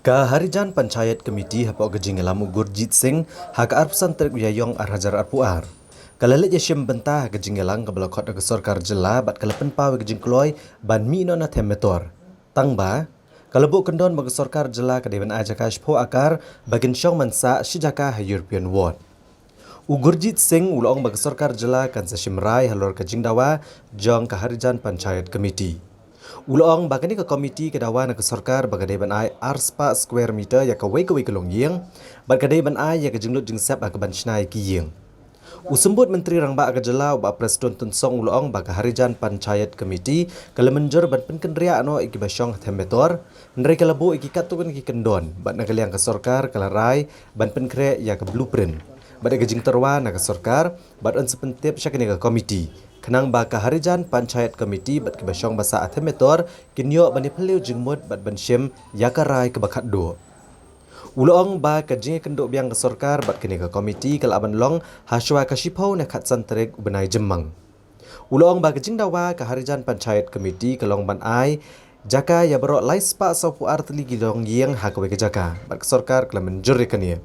Ka Harijan Panchayat Committee hapok gejingelamu Gurjit Singh hak arpusan terik yayong arhajar arpuar. Kalalit yashim bentah gejingelang ke belakot ke sorkar jela bat kalapen pawe gejingkloy ban mi no na temetor. Tangba kalebuk kendon bagi sorkar jela ke dewan ajakash po akar bagin syong mansa shijaka European Ward. Gurjit Singh ulong bagi sorkar jela kan sashimrai halor kejingdawa jong Ka Harijan Panchayat Committee. Ulong bagani ke komiti kedawan ke sorkar bagadai ban ai arspa square meter ya kawai ke long yeng bagadai ban ai ya ke jenglut jengsap ke ban snai ki yeng. Usembut Menteri Rangba ke jelau ba Presiden Tun Song ulong baga Harijan Panchayat Committee kala menjur ban penkendria ano iki basyong tembetor ndre kala bu iki katun iki kendon bat nagaliang ke sorkar kala rai ban penkre ya ke blueprint. Bat ke jing terwa na ke sorkar bat on sepentip syakini ke komiti. Kenang ba Ka Harijan Panchayat Committee bat ke basyong basa atemetor kinyo bani peliu jingmut bat ban syem ya ke rai ke bakat do. Ulong ba ka jing kenduk biang ke sorkar bat kini ke komiti kala aban long haswa ka shipau na khat santerik benai jemang. Ulong ba ka jing dawa Ka Harijan Panchayat Committee kalong ban ai jaka ya berok lais pa sapu artli gilong yang hakwe ke jaka bat ke sorkar kala menjur kania.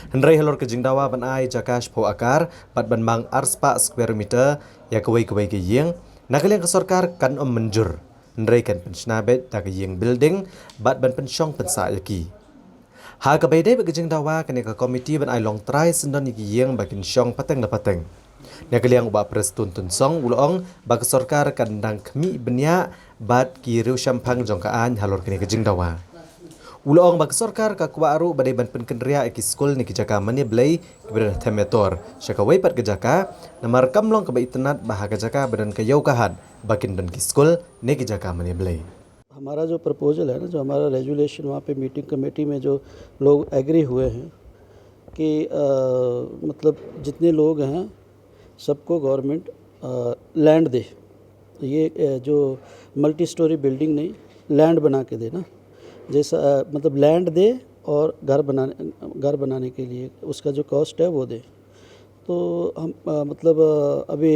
Hendrai halor ke jing dawa ban ai jaka shipau akar bat ban mang arspa square meter ya kawai ke yang nakaliang ke sorkar kan menjur. Hendrai kan pensnabet ta ke yang building bat ban pensyong pensa yaki. Ha ka baydai bagi jeng dawa kene ka komiti ban ai long try sendon iki yeng bakin syong pateng na pateng. Nya kaliang uba Presiden Tun Song ulong bagi sorkar kandang kemi benya bat kiru syampang jong ka an halor kene ka jeng dawa. Ulong bagi sorkar ka kwa aru badai ban penkendria iki skul ni kijaka mani blai keberan temetor. Syaka waipat kejaka namar kamlong ka baitenat bahaga jaka badan ka yau kahat bakin dan ki skul ni kijaka mani blai. हमारा जो प्रपोजल है ना, जो हमारा रेजुलेशन वहाँ पे meeting committee में जो लोग एग्री हुए हैं कि मतलब जितने लोग हैं सबको गवर्नमेंट लैंड दे. ये जो मल्टी स्टोरी बिल्डिंग नहीं, लैंड बना के दे ना, जैसा मतलब लैंड दे और घर बनाने के लिए उसका जो कॉस्ट है वो दे. तो हम मतलब अभी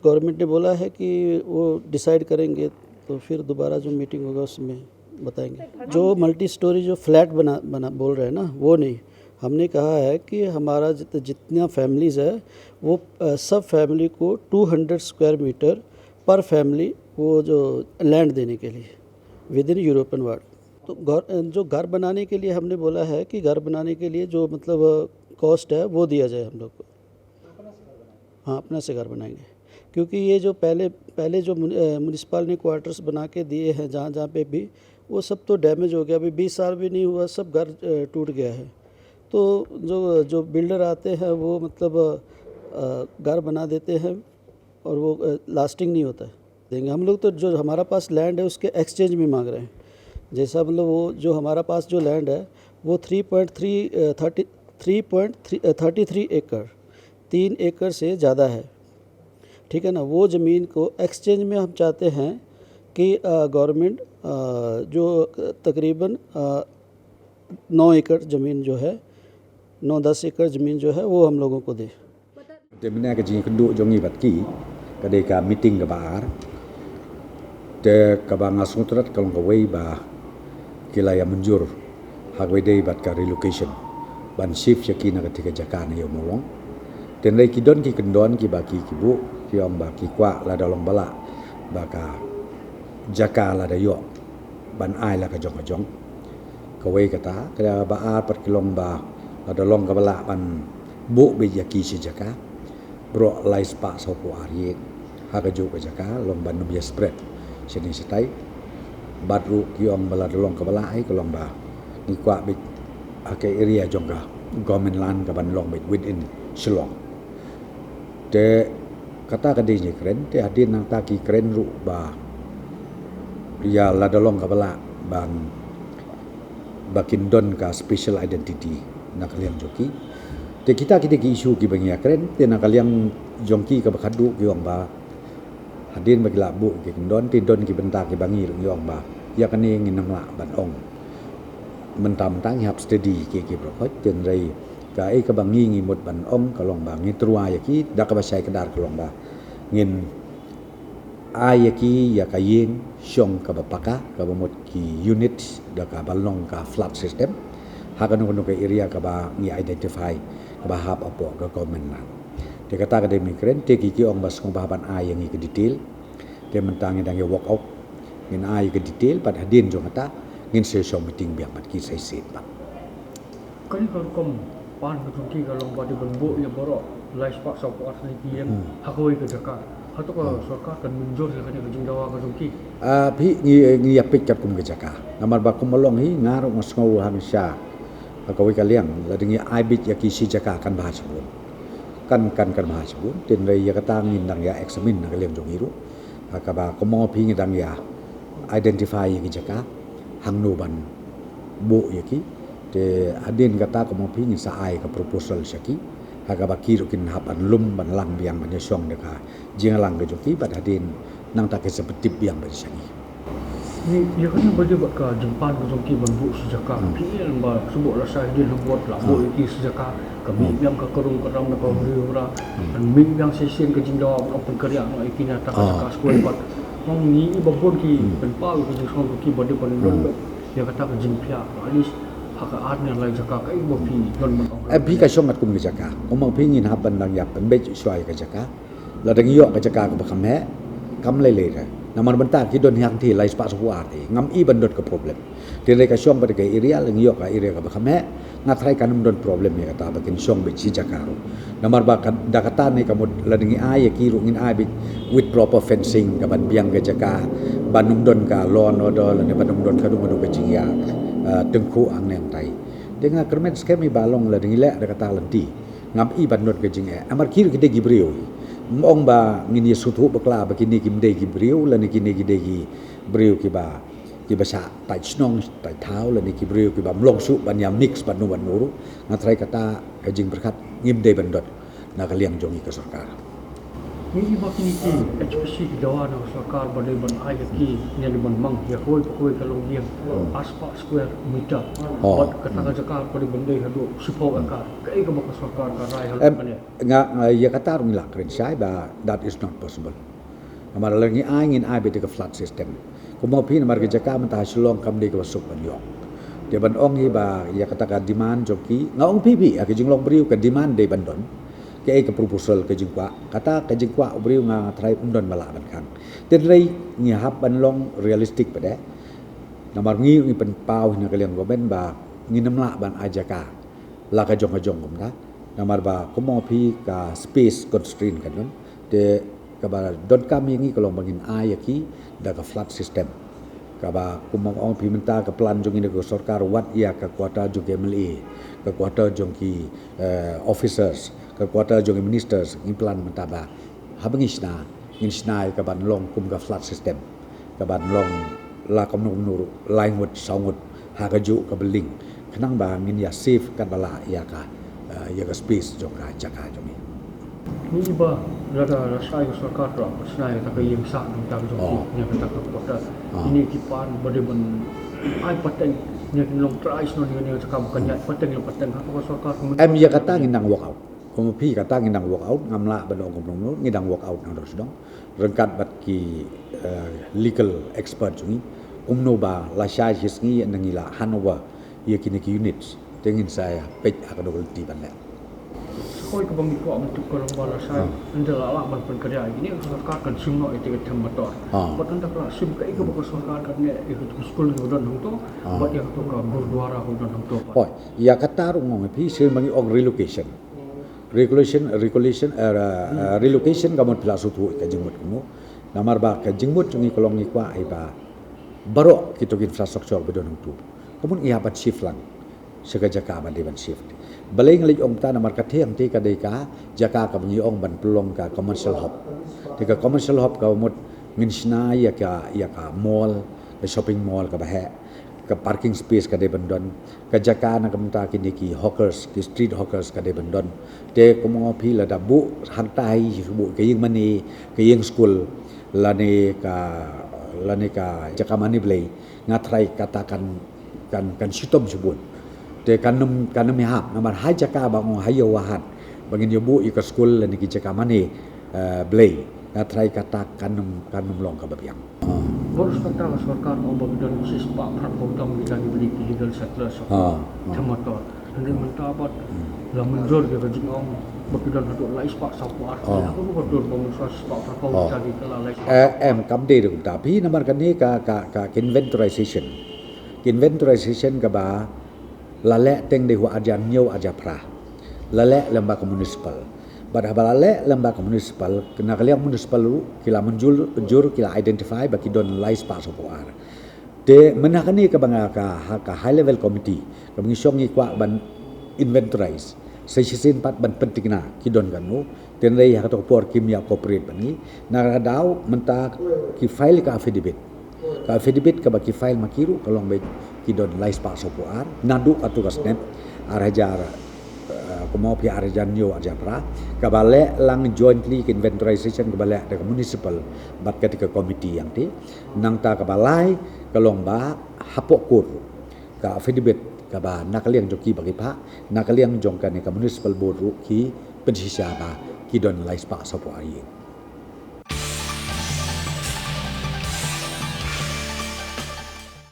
गवर्नमेंट ने बोला है कि वो डिसाइड करेंगे, तो फिर दोबारा जो मीटिंग होगा उसमें बताएंगे. जो मल्टी स्टोरी जो फ्लैट बना बोल रहे हैं ना, वो नहीं. हमने कहा है कि हमारा जितना फैमिलीज़ है वो सब फैमिली को 200 स्क्वायर मीटर पर फैमिली वो जो लैंड देने के लिए विद इन यूरोपियन वार्ड. तो जो घर बनाने के लिए हमने बोला है कि घर बनाने के लिए जो मतलब कॉस्ट है वो दिया जाए हम लोग को. हाँ, अपने से घर बनाएंगे, क्योंकि ये जो पहले जो म्यूनिसिपल ने क्वार्टर्स बना के दिए हैं जहाँ पे भी, वो सब तो डैमेज हो गया. अभी 20 साल भी नहीं हुआ, सब घर टूट गया है. तो जो बिल्डर आते हैं वो मतलब घर बना देते हैं और वो लास्टिंग नहीं होता है. देंगे हम लोग तो जो हमारा पास लैंड है उसके एक्सचेंज में मांग रहे हैं. जैसा मतलब वो जो हमारा पास जो लैंड है वो 3.33 एकड़ 3 एकड़ से ज़्यादा है. ठीक है ना. वो ज़मीन को एक्सचेंज में हम चाहते हैं कि गवर्नमेंट जो तकरीबन 9 एकड़ ज़मीन जो है, 9-10 एकड़ ज़मीन जो है वो हम लोगों को दे. Temne ka jing kendu jongi batki ka de ka meeting ka baar te ka ba ngasutrat kalong ka wei ba kila ya menjur hak wei dei bat ka relocation ban shift yaki na ka tika jakana yo molong ten rei ki don ki kendon ki ba ki bu ki om ba ki kwa la dalong bala ba ka jaka la da yo ban ai la ka jong ka wei ka ta ka ba a pat kilong ba la dalong ka bala ban bu be yaki si jaka bro lais pa so po ari ha ka jo ka jaka long ban no bias spread sini sitai badru ki om bala dalong ka bala ai ka long ba ni kwa be ake area jongga government land ka ban long be within Shillong. Te kata ka di keren te adin nang taki keren ru ba ya la dalong ka bala bang bakindon ka special identity na kaliang joki te kita ki isu ki bangia keren te na kaliang jongki ka bakadu ki wang ba hadin bagi labu ki kindon te don ki benta ki bangi ru yong ba ya kani nginam la ban ong mentam tang hap steady ki brokot ten rei ka ai ka bangi ngi mut ban ong ka long ba ngi trua ya ki da ka basai ka dar ka long ba ngin ayaki ya kayeng syong ka bapaka ka bamot ki unit da ka balong ka flood system hakan no ka area ka ba ngi identify ka ba hap apo ka government lan te kata ka de migran te ki ong bas ngong bahaban ay yang ke detail te mentang dang walk out ngin ay ke detail pad hadin jong ata ngin se syong meeting biak mat ki sai set ba kan kom pan betul ki kalau badi benbuk ya borok lais pak support lagi yang hakoi ke Jakarta atau ke Sarkar kan munjur kan ke Jingdawa ke Sungki phi ngi yapik kat kum ke jaka namar ba kum malong hi ngar mas ngau hamisha ka wi kaliang la dingi ai bit ya ki si jaka kan bahas bun kan bahas bun tin rei ya kata ngin dang ya examine na kaliang jong iru ka ba ko mo phi ngi dang ya identify ya ki jaka hang no ban bu ya ki te adin kata ko mo phi ngi sa ai ka proposal syaki haga bakiru kin hapan lum ban lang biang ban yong deka jingalang ke joki bad hadin nang tak seperti biang ban syaki ni ya kan badi bak ka jempan ke Sungki benbuk sejaka pil ba sebut rasa dia lembut lah bu iki sejaka kami yang ke kerung keram na ko ura dan ming yang session ke Jingdawa open kerja no iki na tak ka sekolah bat mong ni babon ki benpau ke Sungki ki badi ban ya kata ke jimpia alis hak adnya lai jaka kai bo pi don bi ka syong at kum ke jaka ko mang phi ngin haban dang yap ban be swai ke jaka la dang yo ke jaka ko bakam he kam le le ka namar bentar ki don yang thi lai spa suar ti ngam i bandot ke problem ti re ka syong pada ke area lang yo ka area ka bakam he ngatrai kanum don problem ya kata bakin syong be chi jaka ro namar ba da kata ni kamud la dingi ai ki ru ngin ai bi with proper fencing ka ban biang ke jaka banum don ka law and order la ne banum don ka du ke jingia tengku ang neng tai dengan kermet skemi balong la dingi le da kata lenti ngam i bandot ke jingia amar kir gede gibriu mong ba ngin yesu thu bakla ba kini kim de gibriu la ni kini gede gi briu ki ba sa tai snong tai thau la ni ki briu ki ba mlong su ban yam mix ban nu ban nuru ngatrai kata ke jing berkat ngim de bandot na kaliang jongi ke Sarkar ni ba kini ki HPC ki dawa na Sarkar badi ban ai ki ni ban mang ya koi kalau dia aspa square meter bat kata ka Jakarta badi bende hadu supo akar kai ka baka Sarkar ka rai hal kan nga ya kata rung la kren sai ba that is not possible amar langi ai ngin ai bete ka flood system ko mo phin mar ke jaka man ta shlong kam de ka suk ban yo de ban ong hi ba ya kata ka demand joki nga ong pipi ke jinglong briu ka demand de ban don ke ke proposal ke jingkwa kata ke jingkwa briu nga trai undon bala ban kang ten rei ngi hap ban long realistic pade namar ngi pen pau na kaliang goben ba ngi namla ban ajaka la ka jong kum ta namar ba ko mo phi ka space constraint kan non te ka ba don kami ngi kolong bangin ayaki da ka flood system ka ba ko mo ong phi menta ka plan jong ini ko Sarkar wat ya ka kuota jong MLA ka kuota jong ki officers ka kuota jong ministers in plan menta ba habngisna insna ka ban long kum ka flood system ka ban long la kom nuru lain wut saungut ha ka ju ka beling kenang ba ngin ya safe kan bala ya ka space jong ka jaka jong ni ba rada rasai ke Sarkar ra pasnai ta ka yeng sa dong ta Sungki ni kata ka kota ini kipan badi ban ai pateng ni long try no ni ka bukan ya pateng lo pateng apa Sarkar em ya kata nginang walk out ko pi kata nginang walk out ngamla badong kom ngidang walk out nang dos dong rengkat bat ki legal expert jungi umno ba la sha hisngi nangila hanover ye kini ki units tengin saya pej akadol ti ban le koi ke bangi ko untuk kalau bala sai ndela la ban pen kerja ini Sarkar kan sumno itu ke motor patun tak la sum kai ke baka Sarkar kan ne itu school ke don hong to bat yang to ka gurdwara ho don hong to oh ya kata rung pi sir mangi og relocation gamon plasu tu ka jingmut kuno namar ba ka jingmut jungi kolong ni kwa ai ba baro kita infrastruktur bedon tu kemun ia bat shift lang sega jaka ban de ban shift balai ngali ong ta namar ka thiam ti ka de ka jaka ka bni ong ban pelong ka commercial hub ti ka commercial hub ka mot minsna ya ka mall ka shopping mall ka ba he ka parking space ka de bandon ka jaka na kamta kini ki hawkers ki street hawkers ka de bandon te ko mo phi la da bu hantai bu ke ying mani ke ying school la ne ka jaka mani blai ngatrai katakan kan sitom sebut te kanum hap namar hai jaka ba ngo hayo wahan bangin yobu ika school la ni ki jaka mani blai ngatrai kata kanum long ka babiang. Baru kata सरकार और बगदान विशेष पापरा कोटम बिना diberi legal status jamator. Dan mendapat la menjor ke jingong bagdan hadok lais pak sapar. Aku bukan dur pemusas pak prakau jadi kelalai. Em kam de được tapi namar kan ni ka inventorization. Inventorization ka ba la le teng de hu aja nyau aja pra. La le lembaga municipal. Pada balale lembaga municipal kena kalian municipal lu kila menjur kila identify bagi don lais pak sapar. De menakani ka banga ka high level committee ka mengisong ikwa ban inventorize seisisin pat ban penting na kidon kanu ten rei ha to por kimia corporate bani na daw menta ki file ka affidavit ka ba ki file makiru kalong ba kidon lais pa sopuar nadu atugas net arajar kumau pi arajan yo ajapra ka bale lang jointly inventorization ka bale de municipal bat ketika committee yang ti nang ta ka balai kalong ba hapok kur ka affidavit ka ba nakaliang joki bagi pa nakaliang jongkan ka municipal board ru ki pensisa ba ki don lais pa sopo ai